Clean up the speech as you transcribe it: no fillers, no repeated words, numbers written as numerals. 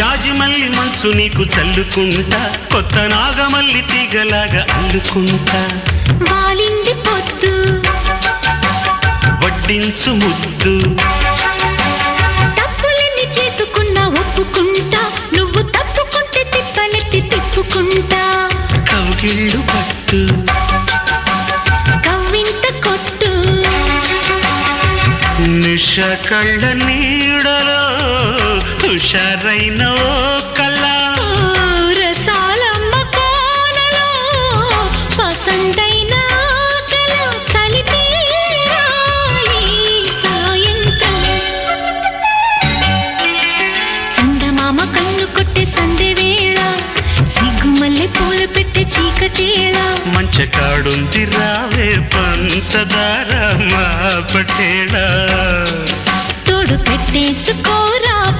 జాజిమల్లి మంచు నీకు చల్లుకుంటా, కొత్త నాగమల్లి తీగలాగా అల్లుకుంటా. వాలింది పొద్దు వడ్డించు ముద్దు, తప్పులన్నీ చేసుకున్నా ఒప్పుకుంటా, నువ్వు తప్పుకుంటే తిప్పలెత్తి తిప్పుకుంటా. కౌగిళ్ళు పట్టు కవ్వింత కొట్టు, నిష కళ్ళ నీడలో హుషారైన ఓ కళ. రసాలమ్మ కోనలో పసందైన ఆకల చలిపేరాలి సాయంత్రం. చందమామ కన్ను కొట్టే సందె వేళ, సిగ్గుమల్లె పూలు పెట్టే చీకటేళ. మంచకాడుంది రావే పంచదార మా పటేళ. తోడు పెట్టేసుకోరా